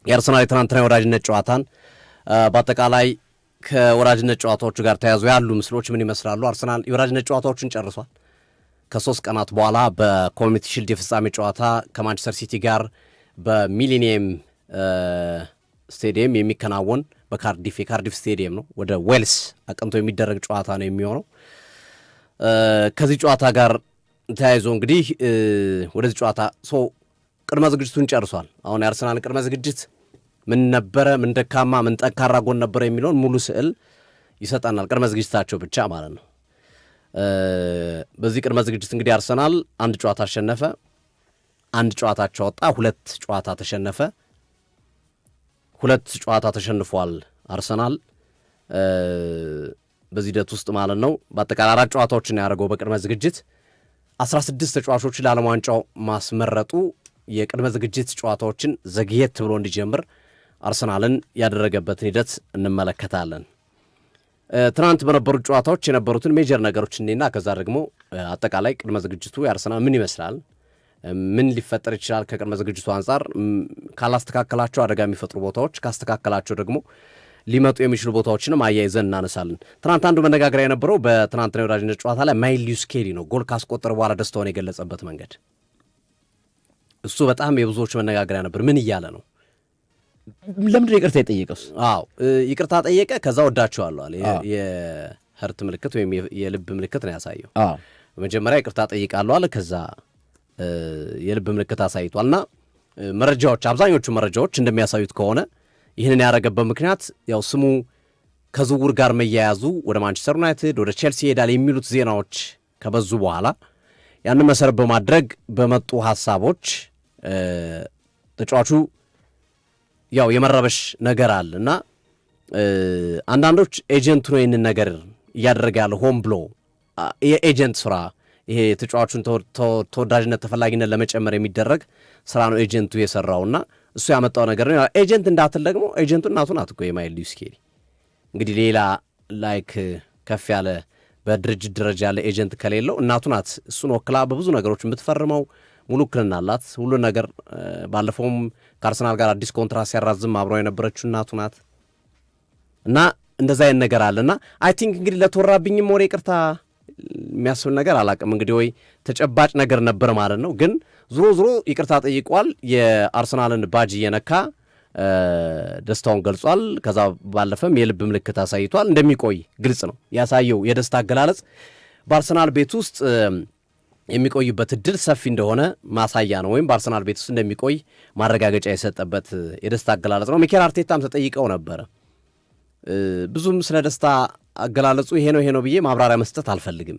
የአርሰናል ትናንትና የወራጅነት ጨዋታን በአጠቃላይ ከወራጅነት ጨዋታዎቹ ጋር ተያይዞ ያሉ ምስሎች ምን ይመስላሉ? አርሰናል የወራጅነት ጨዋታዎችን ጨርሷል። ከ3 ቀናት በኋላ በኮሚኒቲ ሺልድ የፍጻሜ ጨዋታ ከማንቸስተር ሲቲ ጋር በሚሊኒየም ስቴዲየም የሚከናወን የካርዲፍ ስቴዲየም ነው፣ ወደ ዌልስ አቅንቶ የሚደረግ ጨዋታ ነው የሚሆነው። ከዚህ ጨዋታ ጋር ተያይዞ እንግዲህ ወደዚህ ጨዋታ ቅድመ ዝግጅቱን ጨርሷል። አሁን የአርሰናል ቅድመ ዝግጅት ምን ነበረ፣ ምን ደካማ፣ ምን ጠንካራ ጎን ነበረ የሚለውን ሙሉ ስዕል ይሰጠናል። ቅድመ ዝግጅታቸው ብቻ ማለት ነው። በዚህ ቅድመ ዝግጅት እንግዲህ አርሰናል 1 ጨዋታ አሸነፈ፣ 1 ጨዋታቸው ወጣ፣ 2 ጨዋታ ተሸነፈ፣ 2 ጨዋታ ተሸንፏል አርሰናል በዚህ ሂደት ውስጥ ማለት ነው። በአጠቃላይ 4 ጨዋታዎችን ያደረገው በቅድመ ዝግጅት 16 ተጫዋቾችን ለዓለም ዋንጫው ማስመረጡ የቅድመ ዝግጅት ጨዋታዎችን ዘግየት ብሎ እንዲጀምር አርሰናልን ያደረገበትን ሂደት እንመለከታለን። ትናንት በነበሩት ጨዋታዎች የነበሩትን ሜጀር ነገሮች እኔና ከዛ ደግሞ አጠቃላይ ቅድመ ዝግጅቱ የአርሰናል ምን ይመስላል፣ ምን ሊፈጠር ይችላል ከቅድመ ዝግጅቱ አንጻር፣ ካላስተካከላቸው አደጋ የሚፈጥሩ ቦታዎች፣ ካስተካከላቸው ደግሞ ሊመጡ የሚችሉ ቦታዎችንም አያይዘን እናነሳለን። ትናንት አንዱ መነጋገሪያ የነበረው በትናንትና የወዳጅነት ጨዋታ ላይ ማይልስ ስኬሊ ነው ጎል ካስቆጠረ በኋላ ደስታውን የገለጸበት መንገድ። እሱ በጣም የብዙዎች መነጋገሪያ ነበር። ምን እያለ ነው? ለምንድን ነው ይቅርታ የጠየቀው? ይቅርታ ጠየቀ። ከዛ ወዳቸዋለሁ አለ። የህርት ምልክት ወይም የልብ ምልክት ነው ያሳየው። መጀመሪያ ይቅርታ ጠይቃለሁ አለ። ከዛ የልብ ምልክት አሳይቷል። እና አብዛኞቹ መረጃዎች እንደሚያሳዩት ከሆነ ይህንን ያደረገበት ምክንያት ያው ስሙ ከዝውውር ጋር መያያዙ ወደ ማንቸስተር ዩናይትድ፣ ወደ ቼልሲ ይሄዳል የሚሉት ዜናዎች ከበዙ በኋላ ያንን መሰረት በማድረግ በመጡ ሀሳቦች ተጫዋቹ ያው የመረበሽ ነገር አለ እና አንዳንዶች ኤጀንቱ ነው ይህንን ነገር እያደረገ ያለ ሆን ብሎ የኤጀንት ስራ፣ ይሄ ተጫዋቹን ተወዳጅነት ተፈላጊነት ለመጨመር የሚደረግ ስራ ነው ኤጀንቱ የሰራውና እሱ ያመጣው ነገር ነው። ኤጀንት እንዳትል ደግሞ ኤጀንቱ እናቱ ናት እኮ የማይልስ ስኬሊ። እንግዲህ ሌላ ላይክ ከፍ ያለ በድርጅት ደረጃ ያለ ኤጀንት ከሌለው እናቱ ናት እሱን ወክላ በብዙ ነገሮች የምትፈርመው። ሙሉ ውክልና አላት ሁሉ ነገር። ባለፈውም ከአርሰናል ጋር አዲስ ኮንትራት ሲያራዝም አብረው የነበረችው እናቱ ናት። እና እንደዛ አይነት ነገር አለና አይ ቲንክ እንግዲህ ለተወራብኝም ወሬ ይቅርታ የሚያስብል ነገር አላቅም። እንግዲህ ወይ ተጨባጭ ነገር ነበር ማለት ነው። ግን ዞሮ ይቅርታ ጠይቋል። የአርሰናልን ባጅ እየነካ ደስታውን ገልጿል። ከዛ ባለፈም የልብ ምልክት አሳይቷል። እንደሚቆይ ግልጽ ነው ያሳየው የደስታ አገላለጽ በአርሰናል ቤት ውስጥ የሚቆይበት እድል ሰፊ እንደሆነ ማሳያ ነው። ወይም በአርሰናል ቤት ውስጥ እንደሚቆይ ማረጋገጫ የሰጠበት የደስታ አገላለጽ ነው። ሚኬል አርቴታም ተጠይቀው ነበረ። ብዙም ስለ ደስታ አገላለጹ ይሄ ነው ብዬ ማብራሪያ መስጠት አልፈልግም፣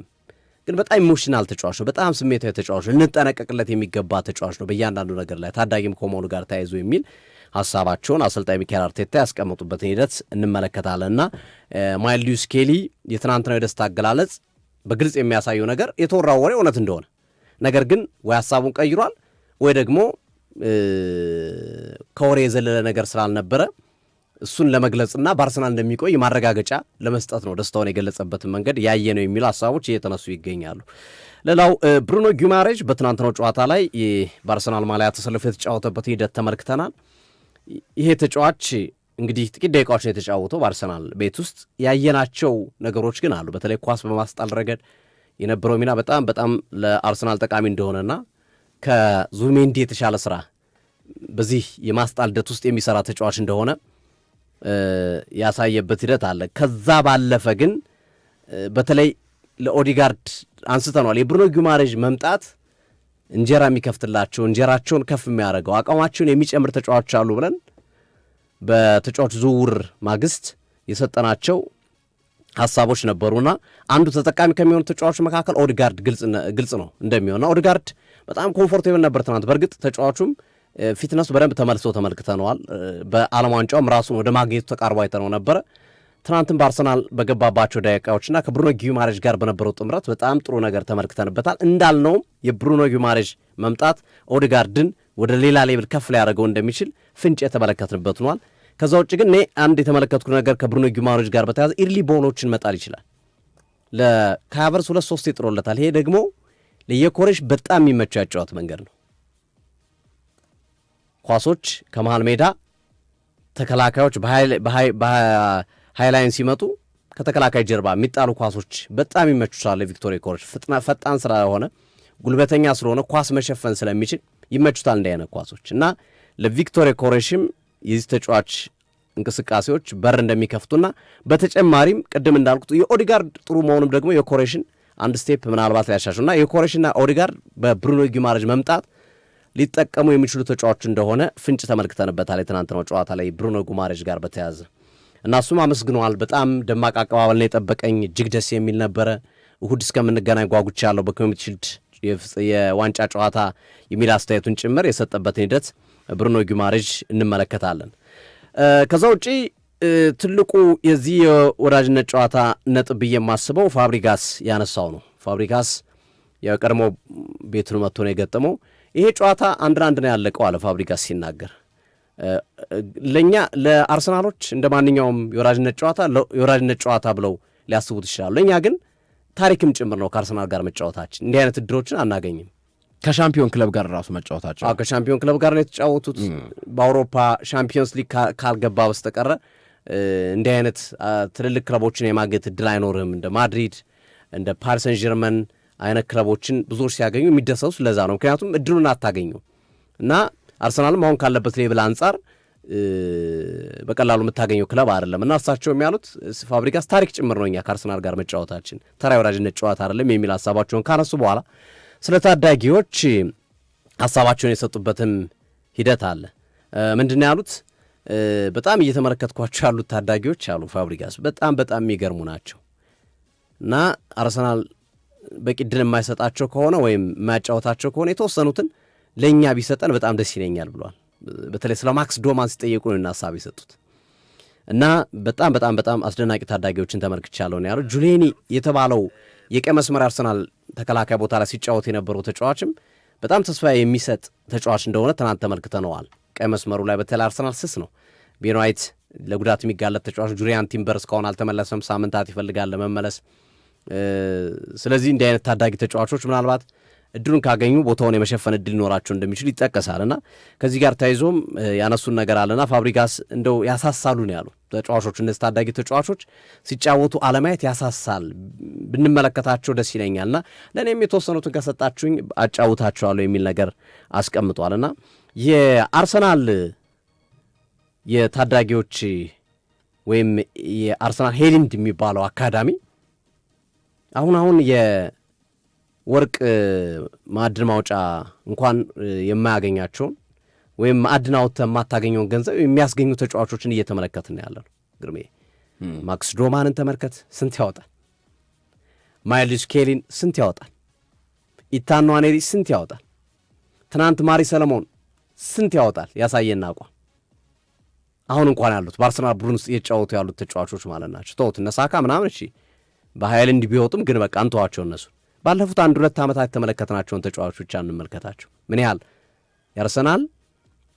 ግን በጣም ኢሞሽናል ተጫዋች ነው። በጣም ስሜታዊ ተጫዋች ነው። ልንጠነቀቅለት የሚገባ ተጫዋች ነው በእያንዳንዱ ነገር ላይ ታዳጊም ከመሆኑ ጋር ተያይዞ የሚል ሀሳባቸውን አሰልጣኝ ሚኬል አርቴታ ያስቀመጡበትን ሂደት እንመለከታለንና ማይልስ ስኬሊ የትናንትናው የደስታ አገላለጽ በግልጽ የሚያሳየው ነገር የተወራው ወሬ እውነት እንደሆነ፣ ነገር ግን ወይ ሀሳቡን ቀይሯል ወይ ደግሞ ከወሬ የዘለለ ነገር ስላልነበረ እሱን ለመግለጽና በአርሰናል እንደሚቆይ ማረጋገጫ ለመስጠት ነው ደስታውን የገለጸበትን መንገድ ያየ ነው የሚሉ ሀሳቦች እየተነሱ ይገኛሉ። ሌላው ብሩኖ ጊማሬዥ በትናንትናው ጨዋታ ላይ በአርሰናል ማሊያ ተሰልፎ የተጫወተበትን ሂደት ተመልክተናል። ይሄ ተጫዋች እንግዲህ ጥቂት ደቂቃዎች ነው የተጫወተው በአርሰናል ቤት ውስጥ። ያየናቸው ነገሮች ግን አሉ። በተለይ ኳስ በማስጣል ረገድ የነበረው ሚና በጣም ለአርሰናል ጠቃሚ እንደሆነና ከዙሜንዲ የተሻለ ስራ በዚህ የማስጣል ሂደት ውስጥ የሚሰራ ተጫዋች እንደሆነ ያሳየበት ሂደት አለ። ከዛ ባለፈ ግን በተለይ ለኦዲጋርድ አንስተነዋል። የብሩኖ ጊማሬዥ መምጣት እንጀራ የሚከፍትላቸው እንጀራቸውን ከፍ የሚያደርገው አቋማቸውን የሚጨምር ተጫዋች አሉ ብለን በተጫዋች ዝውውር ማግስት የሰጠናቸው ሀሳቦች ነበሩና አንዱ ተጠቃሚ ከሚሆኑ ተጫዋቾች መካከል ኦዲጋርድ ግልጽ ነው እንደሚሆንና ኦዲጋርድ በጣም ኮምፎርቴብል ነበር ትናንት። በእርግጥ ተጫዋቹም ፊትነሱ በደንብ ተመልሶ ተመልክተነዋል። በዓለም ዋንጫውም ራሱን ወደ ማግኘቱ ተቃርቦ አይተነው ነበረ። ትናንትም በአርሰናል በገባባቸው ደቂቃዎችና ከብሩኖ ጊማሬዥ ጋር በነበረው ጥምረት በጣም ጥሩ ነገር ተመልክተንበታል። እንዳልነውም የብሩኖ ጊማሬዥ መምጣት ኦዲጋርድን ወደ ሌላ ሌብል ከፍ ሊያደርገው እንደሚችል ፍንጭ የተመለከትንበት ሆኗል። ከዛ ውጭ ግን እኔ አንድ የተመለከትኩ ነገር ከብሩኖ ጊማሬዥ ጋር በተያያዘ ኢርሊ ቦሎችን መጣል ይችላል። ለካቨርስ 2-3 ይጥሮለታል። ይሄ ደግሞ ለየኮሬሽ በጣም የሚመቸው ያጫወት መንገድ ነው። ኳሶች ከመሃል ሜዳ ተከላካዮች በሃይላይን ሲመጡ ከተከላካይ ጀርባ የሚጣሉ ኳሶች በጣም ይመቹታል። ለቪክቶር ዮኬሬሽ ፈጣን ስለሆነ ጉልበተኛ ስለሆነ ኳስ መሸፈን ስለሚችል ይመቹታል እንዲህ አይነት ኳሶች እና ለቪክቶር ዮኬሬሽም የዚህ ተጫዋች እንቅስቃሴዎች በር እንደሚከፍቱና በተጨማሪም ቅድም እንዳልኩት የኦዲጋርድ ጥሩ መሆኑም ደግሞ ዮኬሬሽን አንድ ስቴፕ ምናልባት ሊያሻሽሉና ዮኬሬሽና ኦዲጋርድ በብሩኖ ጊማሬዥ መምጣት ሊጠቀሙ የሚችሉ ተጫዋች እንደሆነ ፍንጭ ተመልክተንበታል። የትናንትናው ጨዋታ ላይ ብሩኖ ጊማሬዥ ጋር በተያዘ እና እሱም አመስግነዋል። በጣም ደማቅ አቀባበል ነው የጠበቀኝ፣ እጅግ ደስ የሚል ነበረ። እሁድ እስከምንገናኝ ጓጉቻለሁ በኮሚኒቲ ሺልድ የዋንጫ ጨዋታ የሚል አስተያየቱን ጭምር የሰጠበትን ሂደት ብሩኖ ጊማሬዥ እንመለከታለን። ከዛ ውጪ ትልቁ የዚህ የወዳጅነት ጨዋታ ነጥብ ብዬ የማስበው ፋብሪጋስ ያነሳው ነው። ፋብሪጋስ የቀድሞ ቤቱን መጥቶ ነው የገጠመው። ይሄ ጨዋታ 1-1 ነው ያለቀው አለ ፋብሪጋስ ሲናገር። ለእኛ ለአርሰናሎች እንደ ማንኛውም የወዳጅነት ጨዋታ ብለው ሊያስቡት ይችላሉ። ለእኛ ግን ታሪክም ጭምር ነው ከአርሰናል ጋር መጫወታችን። እንዲህ አይነት እድሮችን አናገኝም። ከሻምፒዮን ክለብ ጋር ራሱ መጫወታቸው ከሻምፒዮን ክለብ ጋር ነው የተጫወቱት። በአውሮፓ ሻምፒዮንስ ሊግ ካልገባ በስተቀረ እንዲህ አይነት ትልልቅ ክለቦችን የማግኘት እድል አይኖርም። እንደ ማድሪድ እንደ ፓሪስ ሰን ጀርመን አይነት ክለቦችን ብዙዎች ሲያገኙ የሚደሰቱት ለዛ ነው። ምክንያቱም እድሉን አታገኙ እና አርሰናልም አሁን ካለበት ሌብል አንጻር በቀላሉ የምታገኘው ክለብ አይደለም እና እርሳቸው የሚያሉት ፋብሪጋስ ታሪክ ጭምር ነው እኛ ከአርሰናል ጋር መጫወታችን ተራ የወዳጅነት ጨዋታ አይደለም የሚል ሀሳባቸውን ካነሱ በኋላ ስለ ታዳጊዎች ሀሳባቸውን የሰጡበትም ሂደት አለ። ምንድን ነው ያሉት? በጣም እየተመለከትኳቸው ያሉት ታዳጊዎች አሉ ፋብሪጋስ በጣም በጣም የሚገርሙ ናቸው እና አርሰናል በቂ ዕድል የማይሰጣቸው ከሆነ ወይም የማያጫወታቸው ከሆነ የተወሰኑትን ለእኛ ቢሰጠን በጣም ደስ ይለኛል ብሏል። በተለይ ስለ ማክስ ዶማን ሲጠየቁ ነው ሀሳብ የሰጡት እና በጣም በጣም በጣም አስደናቂ ታዳጊዎችን ተመልክቻለሁ ነው ያሉት። ጁሌኒ የተባለው የቀይ መስመር አርሰናል ተከላካይ ቦታ ላይ ሲጫወት የነበረው ተጫዋችም በጣም ተስፋ የሚሰጥ ተጫዋች እንደሆነ ትናንት ተመልክተነዋል። ቀይ መስመሩ ላይ በተለይ አርሰናል ስስ ነው። ቤን ዋይት ለጉዳት የሚጋለጥ ተጫዋች፣ ጁሪያን ቲምበር እስካሁን አልተመለሰም፣ ሳምንታት ይፈልጋል ለመመለስ። ስለዚህ እንዲህ አይነት ታዳጊ ተጫዋቾች ምናልባት እድሉን ካገኙ ቦታውን የመሸፈን እድል ሊኖራቸው እንደሚችል ይጠቀሳልና ከዚህ ጋር ተያይዞም ያነሱን ነገር አለና ፋብሪጋስ እንደው ያሳሳሉ ነው ያሉ ተጫዋቾች እነዚህ ታዳጊ ተጫዋቾች ሲጫወቱ አለማየት ያሳሳል፣ ብንመለከታቸው ደስ ይለኛልና ለእኔም የተወሰኑትን ከሰጣችሁኝ አጫውታቸዋለሁ የሚል ነገር አስቀምጧልና የአርሰናል የታዳጊዎች ወይም የአርሰናል ሄሊንድ የሚባለው አካዳሚ አሁን የወርቅ ማዕድን ማውጫ እንኳን የማያገኛቸውን ወይም ማዕድን አውጥተህ የማታገኘውን ገንዘብ የሚያስገኙ ተጫዋቾችን እየተመለከትን ያለ ነው። ግርሜ ማክስ ዶማንን ተመልከት፣ ስንት ያወጣል? ማይልስ ኬሊን ስንት ያወጣል? ኢታን ንዋኔሪ ስንት ያወጣል? ትናንት ማሪ ሰለሞን ስንት ያወጣል? ያሳየና አቋም አሁን እንኳን ያሉት በአርሰናል ቡድን ውስጥ እየተጫወቱ ያሉት ተጫዋቾች ማለት ናቸው። ተውት እነ ሳካ ምናምን እሺ በሃይላንድ ቢወጡም ግን በቃ እንተዋቸው እነሱ። ባለፉት 1-2 ዓመታት የተመለከትናቸውን ተጫዋቾች ብቻ እንመልከታቸው። ምን ያህል የአርሰናል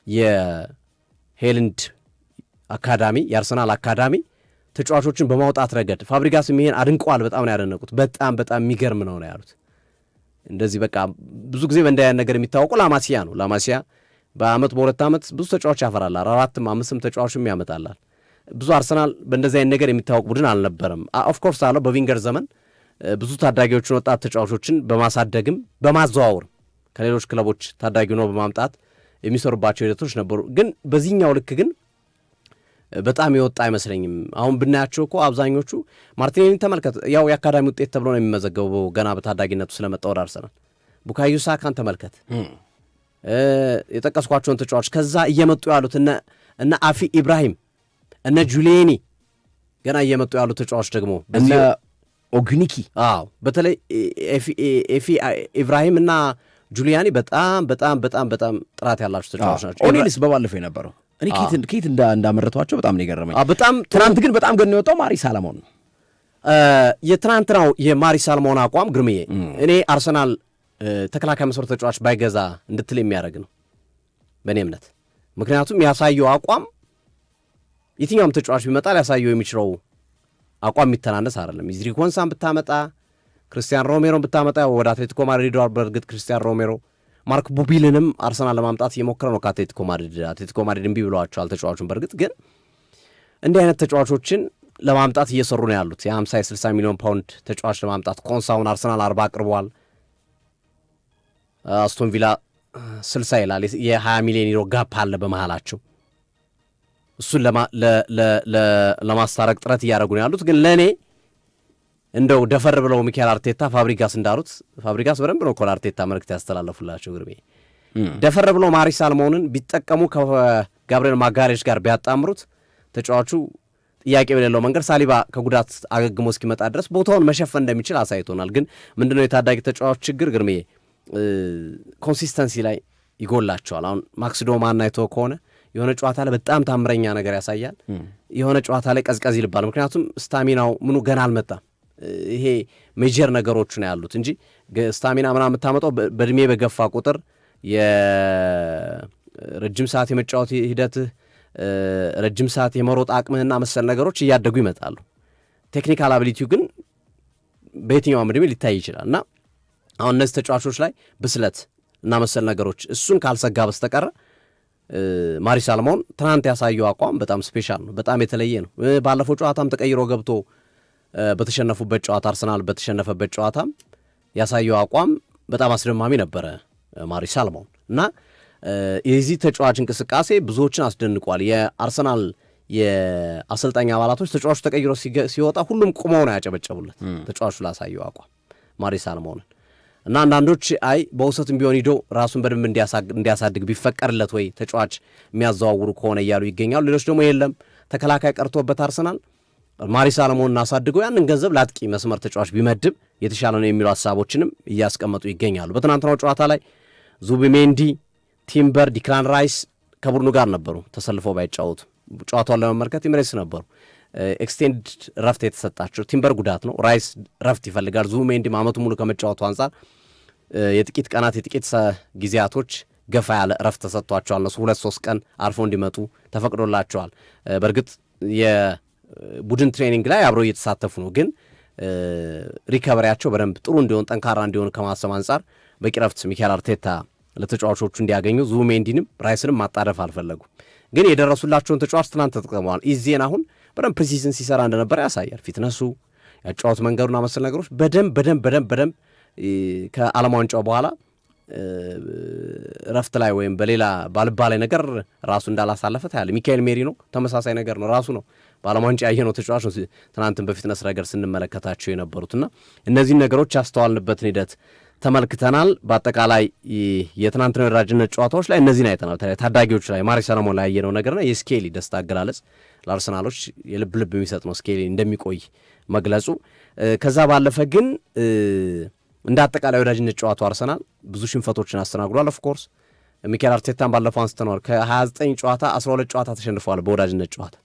የሄልንድ አካዳሚ የአርሰናል አካዳሚ ተጫዋቾችን በማውጣት ረገድ ፋብሪጋስም ይሄን አድንቀዋል። በጣም ነው ያደነቁት። በጣም በጣም የሚገርም ነው ያሉት። እንደዚህ በቃ ብዙ ጊዜ በእንዲህ አይነት ነገር የሚታወቁ ላማሲያ ነው። ላማሲያ በአመት በሁለት ዓመት ብዙ ተጫዋች ያፈራላል፣ 4-5 ተጫዋችም ያመጣላል። ብዙ አርሰናል በእንደዚህ አይነት ነገር የሚታወቅ ቡድን አልነበረም። ኦፍኮርስ አለው በቪንገር ዘመን ብዙ ታዳጊዎችን ወጣት ተጫዋቾችን በማሳደግም በማዘዋወርም ከሌሎች ክለቦች ታዳጊ ነው በማምጣት የሚሰሩባቸው ሂደቶች ነበሩ። ግን በዚህኛው ልክ ግን በጣም የወጣ አይመስለኝም። አሁን ብናያቸው እኮ አብዛኞቹ ማርቲኔሊን ተመልከት፣ ያው የአካዳሚ ውጤት ተብሎ ነው የሚመዘገበው ገና በታዳጊነቱ ስለመጣ ወደ አርሰናል። ቡካዮ ሳካን ተመልከት፣ የጠቀስኳቸውን ተጫዋች ከዛ እየመጡ ያሉት እነ አፊ ኢብራሂም እነ ጁሊኒ ገና እየመጡ ያሉት ተጫዋች ደግሞ እነ ኦግኒኪ በተለይ ኤፊ ኢብራሂም እና ጁሊያኒ በጣም በጣም በጣም በጣም ጥራት ያላቸው ተጫዋች ናቸው። ኦኔልስ በባለፈው የነበረው እኔ ኬት እንዳመረቷቸው በጣም ነው የገረመኝ። በጣም ትናንት ግን በጣም ገን የወጣው ማሪ ሳለሞን ነው። የትናንትናው የማሪ ሳለሞን አቋም ግርምዬ እኔ አርሰናል ተከላካይ መስመር ተጫዋች ባይገዛ እንድትል የሚያደርግ ነው በእኔ እምነት። ምክንያቱም ያሳየው አቋም የትኛውም ተጫዋች ቢመጣ ሊያሳየው የሚችለው አቋም የሚተናነስ አይደለም። ኢዝሪ ኮንሳን ብታመጣ፣ ክርስቲያን ሮሜሮን ብታመጣ ወደ አትሌቲኮ ማድሪድ በርግጥ ክርስቲያን ሮሜሮ ማርክ ቡቢልንም አርሰናል ለማምጣት እየሞከረ ነው ከአትሌቲኮ ማድሪድ። አትሌቲኮ ማድሪድ እምቢ ብለዋቸዋል ተጫዋቹን። በርግጥ ግን እንዲህ አይነት ተጫዋቾችን ለማምጣት እየሰሩ ነው ያሉት። የ50-60 ሚሊዮን ፓውንድ ተጫዋች ለማምጣት ኮንሳውን አርሰናል 40 አቅርቧል። አስቶን ቪላ 60 ይላል። የ20 ሚሊዮን ዩሮ ጋፕ አለ በመሃላቸው። እሱን ለማስታረቅ ጥረት እያደረጉ ነው ያሉት። ግን ለእኔ እንደው ደፈር ብለው ሚካኤል አርቴታ ፋብሪጋስ እንዳሉት ፋብሪጋስ በደንብ ነው አርቴታ መልእክት ያስተላለፉላቸው ግርሜ ደፈር ብለው ማሪስ ሳልሞንን ቢጠቀሙ ከጋብሪኤል ማጋሌሽ ጋር ቢያጣምሩት ተጫዋቹ ጥያቄ በሌለው መንገድ ሳሊባ ከጉዳት አገግሞ እስኪመጣ ድረስ ቦታውን መሸፈን እንደሚችል አሳይቶናል። ግን ምንድነው የታዳጊ ተጫዋች ችግር ግርሜ ኮንሲስተንሲ ላይ ይጎላቸዋል። አሁን ማክሲዶማን አይቶ ከሆነ የሆነ ጨዋታ ላይ በጣም ታምረኛ ነገር ያሳያል፣ የሆነ ጨዋታ ላይ ቀዝቀዝ ይልባል። ምክንያቱም ስታሚናው ምኑ ገና አልመጣም። ይሄ ሜጀር ነገሮች ነው ያሉት እንጂ ስታሚና ምናምን የምታመጣው በእድሜ በገፋ ቁጥር የረጅም ሰዓት የመጫወት ሂደትህ፣ ረጅም ሰዓት የመሮጥ አቅምህና መሰል ነገሮች እያደጉ ይመጣሉ። ቴክኒካል አቢሊቲው ግን በየትኛውም እድሜ ሊታይ ይችላል እና አሁን እነዚህ ተጫዋቾች ላይ ብስለት እና መሰል ነገሮች እሱን ካልሰጋ በስተቀረ ማሪስ ሳልሞን ትናንት ያሳየው አቋም በጣም ስፔሻል ነው፣ በጣም የተለየ ነው። ባለፈው ጨዋታም ተቀይሮ ገብቶ በተሸነፉበት ጨዋታ አርሰናል በተሸነፈበት ጨዋታም ያሳየው አቋም በጣም አስደማሚ ነበረ ማሪስ ሳልሞን እና የዚህ ተጫዋች እንቅስቃሴ ብዙዎችን አስደንቋል። የአርሰናል የአሰልጣኝ አባላቶች ተጫዋቹ ተቀይሮ ሲወጣ ሁሉም ቁመው ነው ያጨበጨቡለት ተጫዋቹ ላሳየው አቋም ማሪስ ሳልሞንን እና አንዳንዶች አይ በውሰትም ቢሆን ሂዶ ራሱን በደንብ እንዲያሳድግ ቢፈቀርለት ወይ ተጫዋች የሚያዘዋውሩ ከሆነ እያሉ ይገኛሉ። ሌሎች ደግሞ የለም ተከላካይ ቀርቶበት አርሰናል ማሪስ ሳልሞንን አሳድገው ያንን ገንዘብ ለአጥቂ መስመር ተጫዋች ቢመድብ የተሻለ ነው የሚሉ ሀሳቦችንም እያስቀመጡ ይገኛሉ። በትናንትናው ጨዋታ ላይ ዙቢሜንዲ፣ ቲምበር፣ ዲክላን ራይስ ከቡድኑ ጋር ነበሩ ተሰልፈው ባይጫወቱ ጨዋታውን ለመመልከት ኢሚሬትስ ነበሩ። ኤክስቴንድ ረፍት የተሰጣቸው ቲምበር ጉዳት ነው፣ ራይስ ረፍት ይፈልጋል። ዙቢሜንዲም ዓመቱ ሙሉ ከመጫወቱ አንጻር የጥቂት ቀናት የጥቂት ጊዜያቶች ገፋ ያለ ረፍት ተሰጥቷቸዋል። እነሱ 2-3 ቀን አርፎ እንዲመጡ ተፈቅዶላቸዋል። በእርግጥ የቡድን ትሬኒንግ ላይ አብረው እየተሳተፉ ነው፣ ግን ሪከቨሪያቸው በደንብ ጥሩ እንዲሆን ጠንካራ እንዲሆን ከማሰብ አንጻር በቂ ረፍት ሚካኤል አርቴታ ለተጫዋቾቹ እንዲያገኙ ዙቢሜንዲንም ራይስንም ማጣደፍ አልፈለጉም። ግን የደረሱላቸውን ተጫዋች ትናንት ተጠቅመዋል። ኢዜን አሁን በደንብ ፕሪሲዝን ሲሰራ እንደነበረ ያሳያል። ፊትነሱ፣ ያጫወት መንገዱና መሰል ነገሮች በደንብ ከዓለም ዋንጫው በኋላ ረፍት ላይ ወይም በሌላ ባልባላይ ነገር ራሱ እንዳላሳለፈ ታያለ። ሚካኤል ሜሪኖ ተመሳሳይ ነገር ነው፣ ራሱ ነው በዓለም ዋንጫ ያየነው ተጫዋች ነው። ትናንትን በፊትነስ ረገድ ስንመለከታቸው የነበሩትና እነዚህን ነገሮች ያስተዋልንበትን ሂደት ተመልክተናል። በአጠቃላይ የትናንትናው የወዳጅነት ጨዋታዎች ላይ እነዚህን አይተናል። ታዳጊዎች ላይ ማሪስ ሳልሞን ላይ ያየነው ነገርና የስኬሊ ደስታ አገላለጽ ለአርሰናሎች የልብ የሚሰጥ ነው፣ ስኬሊ እንደሚቆይ መግለጹ። ከዛ ባለፈ ግን እንደ አጠቃላይ ወዳጅነት ጨዋታው አርሰናል ብዙ ሽንፈቶችን አስተናግዷል። ኦፍኮርስ ሚካኤል አርቴታን ባለፈው አንስተነዋል። ከ29 ጨዋታ 12 ጨዋታ ተሸንፏል። በወዳጅነት ጨዋታ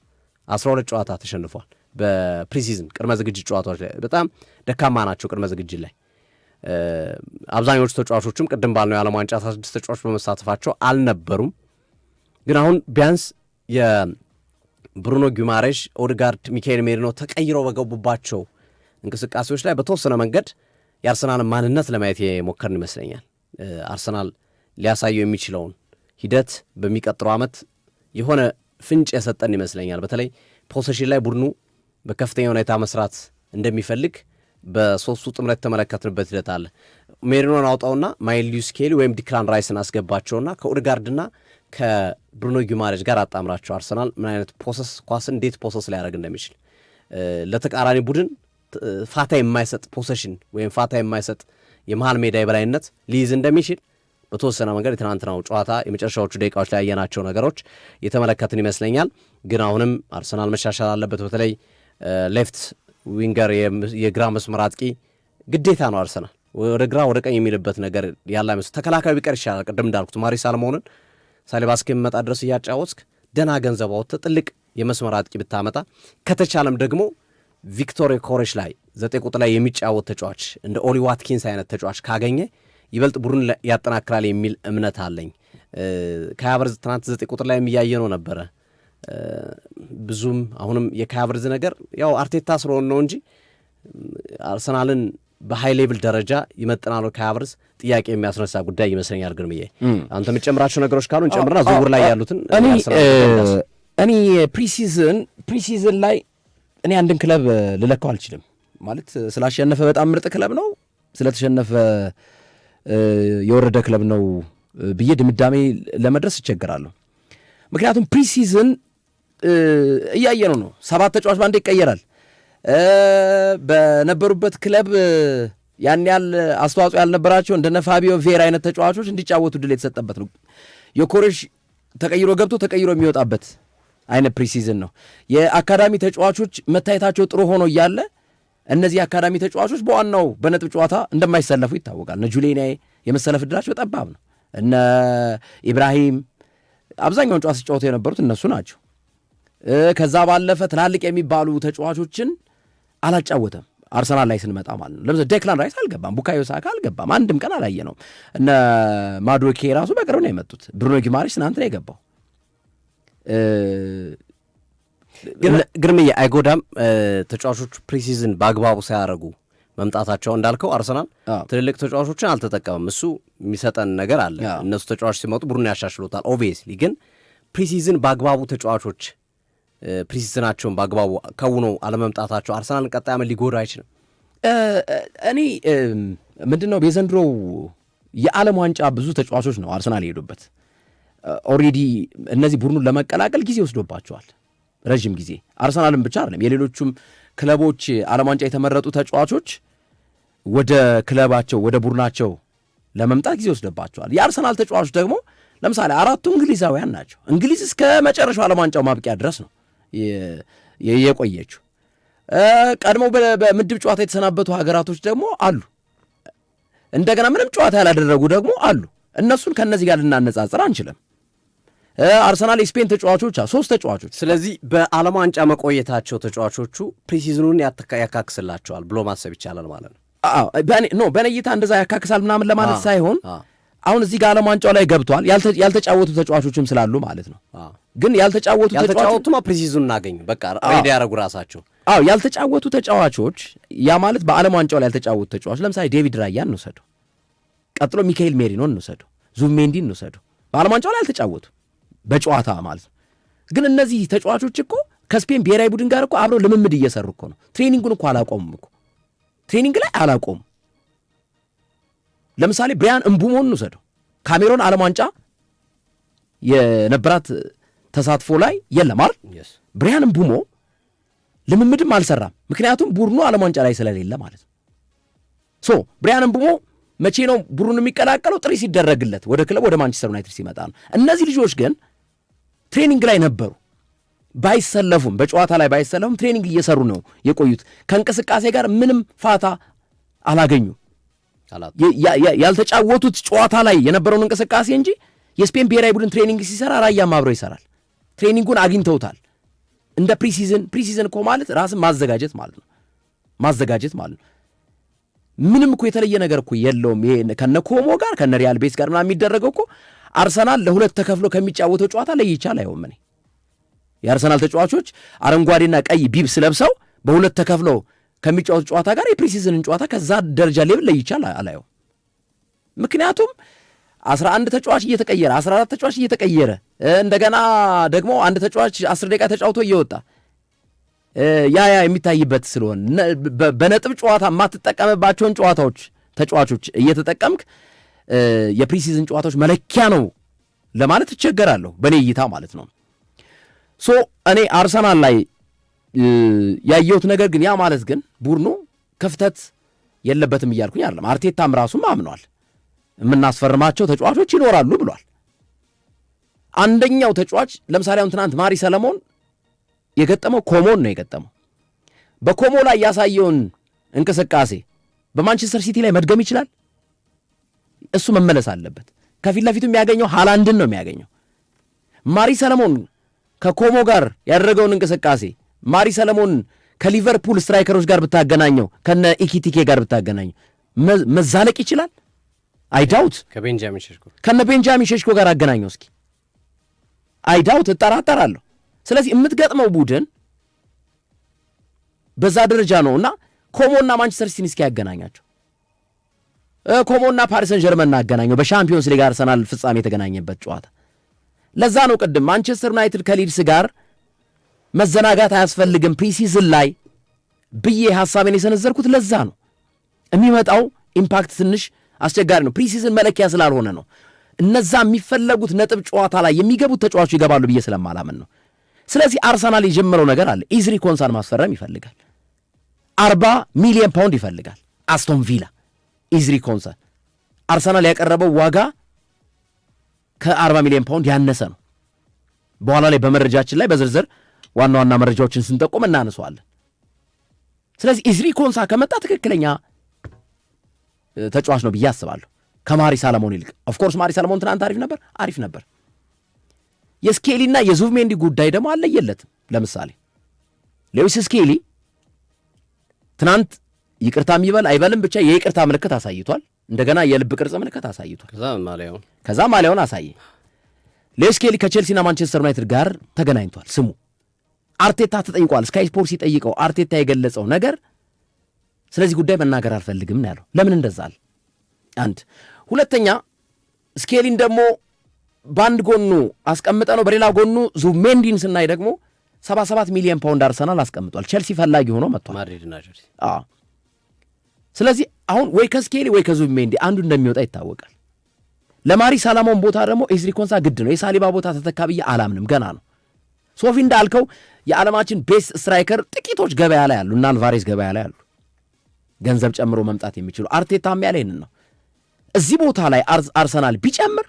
12 ጨዋታ ተሸንፏል። በፕሪሲዝን ቅድመ ዝግጅት ጨዋታዎች ላይ በጣም ደካማ ናቸው። ቅድመ ዝግጅት ላይ አብዛኞቹ ተጫዋቾችም ቅድም ባልነው የዓለም ዋንጫ 16 ተጫዋቾች በመሳተፋቸው አልነበሩም። ግን አሁን ቢያንስ የብሩኖ ጊማሬሽ፣ ኦድጋርድ፣ ሚካኤል ሜሪኖ ተቀይረው በገቡባቸው እንቅስቃሴዎች ላይ በተወሰነ መንገድ የአርሰናልን ማንነት ለማየት የሞከርን ይመስለኛል። አርሰናል ሊያሳየው የሚችለውን ሂደት በሚቀጥለው ዓመት የሆነ ፍንጭ የሰጠን ይመስለኛል። በተለይ ፖሴሽን ላይ ቡድኑ በከፍተኛ ሁኔታ መስራት እንደሚፈልግ በሶስቱ ጥምረት የተመለከትንበት ሂደት አለ። ሜሪኖን አውጣውና ማይልዩስ ስኬሊ ወይም ዲክላን ራይስን አስገባቸውና ከኦድጋርድና ከብሩኖ ጊማሬሽ ጋር አጣምራቸው አርሰናል ምን አይነት ፖሰስ ኳስን እንዴት ፖሰስ ሊያደርግ እንደሚችል ለተቃራኒ ቡድን ፋታ የማይሰጥ ፖሴሽን ወይም ፋታ የማይሰጥ የመሃል ሜዳ የበላይነት ሊይዝ እንደሚችል በተወሰነ መንገድ የትናንትናው ጨዋታ የመጨረሻዎቹ ደቂቃዎች ላይ ያየናቸው ነገሮች የተመለከትን ይመስለኛል። ግን አሁንም አርሰናል መሻሻል አለበት። በተለይ ሌፍት ዊንገር የግራ መስመር አጥቂ ግዴታ ነው። አርሰናል ወደ ግራ ወደ ቀኝ የሚልበት ነገር ያለ አይመስል ተከላካዩ ቢቀር ይሻላል። ቅድም እንዳልኩት ማሪስ ሳልሞንን ሳሊባ እስኪመጣ ድረስ እያጫወትክ ደህና ገንዘብ አውጥተህ ጥልቅ የመስመር አጥቂ ብታመጣ ከተቻለም ደግሞ ቪክቶር ኮሬሽ ላይ 9 ቁጥር ላይ የሚጫወት ተጫዋች እንደ ኦሊ ዋትኪንስ አይነት ተጫዋች ካገኘ ይበልጥ ቡድን ያጠናክራል የሚል እምነት አለኝ። ከሃቨርዝ ትናንት 9 ቁጥር ላይ የሚያየ ነው ነበረ። ብዙም አሁንም የካቨርዝ ነገር ያው አርቴታ ስለሆነ ነው እንጂ አርሰናልን በሃይ ሌቭል ደረጃ ይመጥናሉ ካቨርዝ ጥያቄ የሚያስነሳ ጉዳይ ይመስለኛል። ግርምዬ አንተ የምጨምራቸው ነገሮች ካሉ እንጨምርና ዝውውር ላይ ያሉትን እኔ ፕሪሲዝን ላይ እኔ አንድን ክለብ ልለካው አልችልም። ማለት ስላሸነፈ በጣም ምርጥ ክለብ ነው፣ ስለተሸነፈ የወረደ ክለብ ነው ብዬ ድምዳሜ ለመድረስ እቸገራለሁ። ምክንያቱም ፕሪሲዝን እያየነው ነው። 7 ተጫዋች ባንዴ ይቀየራል። በነበሩበት ክለብ ያን ያህል አስተዋጽኦ ያልነበራቸው እንደነ ፋቢዮ ቬራ አይነት ተጫዋቾች እንዲጫወቱ ድል የተሰጠበት ነው። የኮሬሽ ተቀይሮ ገብቶ ተቀይሮ የሚወጣበት አይነት ፕሪሲዝን ነው። የአካዳሚ ተጫዋቾች መታየታቸው ጥሩ ሆኖ እያለ እነዚህ የአካዳሚ ተጫዋቾች በዋናው በነጥብ ጨዋታ እንደማይሰለፉ ይታወቃል። እነ ጁሌና የመሰለፍ ዕድላቸው ጠባብ ነው። እነ ኢብራሂም አብዛኛውን ጨዋታ ሲጫወቱ የነበሩት እነሱ ናቸው። ከዛ ባለፈ ትላልቅ የሚባሉ ተጫዋቾችን አላጫወተም። አርሰናል ላይ ስንመጣ ማለት ነው። ለምሳሌ ዴክላን ራይስ አልገባም፣ ቡካዮ ሳካ አልገባም፣ አንድም ቀን አላየ ነው። እነ ማዶኬ ራሱ በቅርብ ነው የመጡት። ብሩኖ ጊማሬሽ ትናንት ነው የገባው። ግርምዬ አይጎዳም ተጫዋቾቹ ፕሪሲዝን በአግባቡ ሳያደርጉ መምጣታቸው። እንዳልከው አርሰናል ትልልቅ ተጫዋቾችን አልተጠቀምም። እሱ የሚሰጠን ነገር አለ። እነሱ ተጫዋቾች ሲመጡ ቡድን ያሻሽሉታል ኦብቪየስሊ። ግን ፕሪሲዝን በአግባቡ ተጫዋቾች ፕሪሲዝናቸውን በአግባቡ ከውነው አለመምጣታቸው አርሰናልን ቀጣይ ዓመት ሊጎዳ አይችልም። እኔ ምንድነው የዘንድሮው የዓለም ዋንጫ ብዙ ተጫዋቾች ነው አርሰናል የሄዱበት። ኦልሬዲ እነዚህ ቡድኑን ለመቀላቀል ጊዜ ወስዶባቸዋል፣ ረዥም ጊዜ። አርሰናልን ብቻ አይደለም የሌሎቹም ክለቦች ዓለም ዋንጫ የተመረጡ ተጫዋቾች ወደ ክለባቸው ወደ ቡድናቸው ለመምጣት ጊዜ ወስዶባቸዋል። የአርሰናል ተጫዋቾች ደግሞ ለምሳሌ 4ቱ እንግሊዛውያን ናቸው። እንግሊዝ እስከ መጨረሻው ዓለም ዋንጫው ማብቂያ ድረስ ነው የቆየችው። ቀድሞ በምድብ ጨዋታ የተሰናበቱ ሀገራቶች ደግሞ አሉ። እንደገና ምንም ጨዋታ ያላደረጉ ደግሞ አሉ። እነሱን ከነዚህ ጋር ልናነጻጽር አንችልም። አርሰናል የስፔን ተጫዋቾች 3 ተጫዋቾች። ስለዚህ በዓለም ዋንጫ መቆየታቸው ተጫዋቾቹ ፕሪሲዝኑን ያካክስላቸዋል ብሎ ማሰብ ይቻላል ማለት ነው። በእኔ እይታ እንደዛ ያካክሳል ምናምን ለማለት ሳይሆን አሁን እዚህ ጋር ዓለም ዋንጫው ላይ ገብቷል። ያልተጫወቱ ተጫዋቾችም ስላሉ ማለት ነው። ግን ያልተጫወቱማ ፕሪሲዝኑን እናገኙ በቃ ሬዲ ያደረጉ ራሳቸው። ያልተጫወቱ ተጫዋቾች ያ ማለት በዓለም ዋንጫው ላይ ያልተጫወቱ ተጫዋቾች ለምሳሌ ዴቪድ ራያን እንውሰዱ፣ ቀጥሎ ሚካኤል ሜሪኖን እንውሰዱ፣ ዙቢሜንዲ እንውሰዱ። በዓለም ዋንጫው ላይ ያልተጫወቱ በጨዋታ ማለት ነው። ግን እነዚህ ተጫዋቾች እኮ ከስፔን ብሔራዊ ቡድን ጋር እኮ አብረው ልምምድ እየሰሩ እኮ ነው። ትሬኒንጉን እኮ አላቆሙም እኮ ትሬኒንግ ላይ አላቆሙም። ለምሳሌ ብሪያን እምቡሞን እንውሰደው። ካሜሮን ዓለም ዋንጫ የነበራት ተሳትፎ ላይ የለም አይደል? ብሪያን እምቡሞ ልምምድም አልሰራም፣ ምክንያቱም ቡድኑ ዓለም ዋንጫ ላይ ስለሌለ ማለት ነው። ብሪያን እምቡሞ መቼ ነው ቡድኑ የሚቀላቀለው? ጥሪ ሲደረግለት ወደ ክለብ ወደ ማንቸስተር ዩናይትድ ሲመጣ ነው። እነዚህ ልጆች ግን ትሬኒንግ ላይ ነበሩ። ባይሰለፉም በጨዋታ ላይ ባይሰለፉም ትሬኒንግ እየሰሩ ነው የቆዩት። ከእንቅስቃሴ ጋር ምንም ፋታ አላገኙም። ያልተጫወቱት ጨዋታ ላይ የነበረውን እንቅስቃሴ እንጂ የስፔን ብሔራዊ ቡድን ትሬኒንግ ሲሰራ ራያም አብሮ ይሰራል። ትሬኒንጉን አግኝተውታል። እንደ ፕሪሲዝን እኮ ማለት ራስን ማዘጋጀት ማለት ነው። ምንም እኮ የተለየ ነገር እኮ የለውም። ይሄ ከነ ኮሞ ጋር ከነ ሪያል ቤስ ጋር ምናምን የሚደረገው እኮ አርሰናል ለሁለት ተከፍሎ ከሚጫወተው ጨዋታ ለይቻል አይሆንም። እኔ የአርሰናል ተጫዋቾች አረንጓዴና ቀይ ቢብስ ለብሰው በሁለት ተከፍለው ከሚጫወቱ ጨዋታ ጋር የፕሪሲዝንን ጨዋታ ከዛ ደረጃ ሌብል ለይቻል አላየው። ምክንያቱም 11 ተጫዋች እየተቀየረ 14 ተጫዋች እየተቀየረ እንደገና ደግሞ አንድ ተጫዋች 10 ደቂቃ ተጫውቶ እየወጣ ያ የሚታይበት ስለሆነ በነጥብ ጨዋታ የማትጠቀምባቸውን ተጫዋቾች እየተጠቀምክ የፕሪሲዝን ጨዋታዎች መለኪያ ነው ለማለት እቸገራለሁ፣ በእኔ እይታ ማለት ነው። እኔ አርሰናል ላይ ያየሁት ነገር ግን ያ ማለት ግን ቡድኑ ክፍተት የለበትም እያልኩኝ አይደለም። አርቴታም ራሱም አምኗል። የምናስፈርማቸው ተጫዋቾች ይኖራሉ ብሏል። አንደኛው ተጫዋች ለምሳሌ አሁን ትናንት ማሪ ሰለሞን የገጠመው ኮሞን ነው የገጠመው። በኮሞ ላይ ያሳየውን እንቅስቃሴ በማንቸስተር ሲቲ ላይ መድገም ይችላል። እሱ መመለስ አለበት። ከፊት ለፊቱ የሚያገኘው ሃላንድን ነው የሚያገኘው። ማሪ ሰለሞን ከኮሞ ጋር ያደረገውን እንቅስቃሴ ማሪ ሰለሞን ከሊቨርፑል ስትራይከሮች ጋር ብታገናኘው ከነ ኢኪቲኬ ጋር ብታገናኘው መዛለቅ ይችላል። አይዳውት ከነ ቤንጃሚን ሼሽኮ ጋር አገናኘው እስኪ አይዳውት እጠራጠራለሁ። ስለዚህ የምትገጥመው ቡድን በዛ ደረጃ ነውና ኮሞና ማንቸስተር ሲቲን እስኪ ያገናኛቸው። ኮሞና ፓሪስ ሰን ጀርመን አገናኘው በሻምፒዮንስ ሊግ አርሰናል ፍጻሜ የተገናኘበት ጨዋታ። ለዛ ነው ቅድም ማንቸስተር ዩናይትድ ከሊድስ ጋር መዘናጋት አያስፈልግም ፕሪሲዝን ላይ ብዬ ሐሳቤን የሰነዘርኩት ለዛ ነው። የሚመጣው ኢምፓክት ትንሽ አስቸጋሪ ነው። ፕሪሲዝን መለኪያ ስላልሆነ ነው። እነዛ የሚፈለጉት ነጥብ ጨዋታ ላይ የሚገቡት ተጫዋቾች ይገባሉ ብዬ ስለማላምን ነው። ስለዚህ አርሰናል የጀመረው ነገር አለ። ኢዝሪ ኮንሳን ማስፈረም ይፈልጋል። 40 ሚሊዮን ፓውንድ ይፈልጋል አስቶን ቪላ ኢዝሪ ኮንሳ። አርሰናል ያቀረበው ዋጋ ከ40 ሚሊዮን ፓውንድ ያነሰ ነው። በኋላ ላይ በመረጃችን ላይ በዝርዝር ዋና ዋና መረጃዎችን ስንጠቁም እናነሳዋለን። ስለዚህ ኢዝሪ ኮንሳ ከመጣ ትክክለኛ ተጫዋች ነው ብዬ አስባለሁ ከማሪ ሳለሞን ይልቅ። ኦፍኮርስ ማሪ ሳለሞን ትናንት አሪፍ ነበር። የስኬሊና የዙብሜንዲ ጉዳይ ደግሞ አለየለትም። ለምሳሌ ሌዊስ ስኬሊ ትናንት ይቅርታ የሚበል አይበልም ብቻ የይቅርታ ምልክት አሳይቷል። እንደገና የልብ ቅርጽ ምልክት አሳይቷል። ከዛ ማሊያውን አሳየ። ሌዊስ ስኬሊ ከቼልሲና ማንቸስተር ዩናይትድ ጋር ተገናኝቷል። ስሙ አርቴታ ተጠይቋል። ስካይ ስፖርት ሲጠይቀው አርቴታ የገለጸው ነገር ስለዚህ ጉዳይ መናገር አልፈልግም ነው ያለው። ለምን እንደዛል? አንድ ሁለተኛ ስኬሊን ደግሞ በአንድ ጎኑ አስቀምጠ ነው በሌላ ጎኑ ዙሜንዲን ስናይ ደግሞ 77 ሚሊዮን ፓውንድ አርሰናል አስቀምጧል። ቼልሲ ፈላጊ ሆኖ መጥቷል። ስለዚህ አሁን ወይ ከስኬሊ ወይ ከዙሜንዲ አንዱ እንደሚወጣ ይታወቃል። ለማሪ ሳላሞን ቦታ ደግሞ ኢዝሪ ኮንሳ ግድ ነው። የሳሊባ ቦታ ተተካብዬ አላምንም፣ ገና ነው። ሶፊ እንዳልከው የዓለማችን ቤስት ስትራይከር ጥቂቶች ገበያ ላይ አሉ እና አልቫሬዝ ገበያ ላይ አሉ፣ ገንዘብ ጨምሮ መምጣት የሚችሉ። አርቴታም ያለ ይህንን ነው። እዚህ ቦታ ላይ አርሰናል ቢጨምር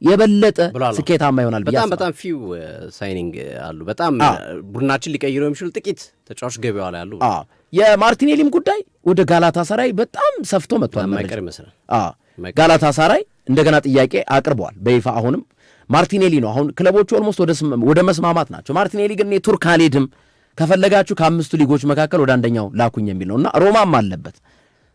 የበለጠ ስኬታማ ይሆናል። በጣም ፊው ሳይኒንግ አሉ። በጣም ቡድናችን ሊቀይሩ የሚችሉ ጥቂት ተጫዋቾች ገበያው ላይ አሉ። የማርቲኔሊም ጉዳይ ወደ ጋላታ ሰራይ በጣም ሰፍቶ መጥቷል። ማይቀር ይመስላል። ጋላታ ሰራይ እንደገና ጥያቄ አቅርበዋል በይፋ። አሁንም ማርቲኔሊ ነው። አሁን ክለቦቹ ኦልሞስት ወደ መስማማት ናቸው። ማርቲኔሊ ግን የቱርክ አልሄድም ከፈለጋችሁ ከ5 ሊጎች መካከል ወደ አንደኛው ላኩኝ የሚል ነውና ሮማም አለበት።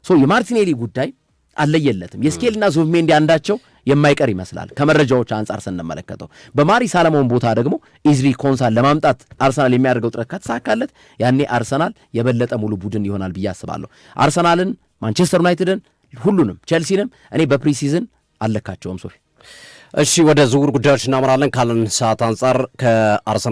የማርቲኔሊ ጉዳይ አለየለትም። የስኬልና ዙብሜንዲ አንዳቸው የማይቀር ይመስላል ከመረጃዎች አንጻር ስንመለከተው። በማሪ ሳለሞን ቦታ ደግሞ ኢዝሪ ኮንሳን ለማምጣት አርሰናል የሚያደርገው ጥረት ከተሳካለት ያኔ አርሰናል የበለጠ ሙሉ ቡድን ይሆናል ብዬ አስባለሁ። አርሰናልን፣ ማንቸስተር ዩናይትድን፣ ሁሉንም ቼልሲንም እኔ በፕሪሲዝን አለካቸውም። ሶፊ እሺ፣ ወደ ዝውውር ጉዳዮች እናመራለን። ካለን ሰዓት አንጻር ከአርሰናል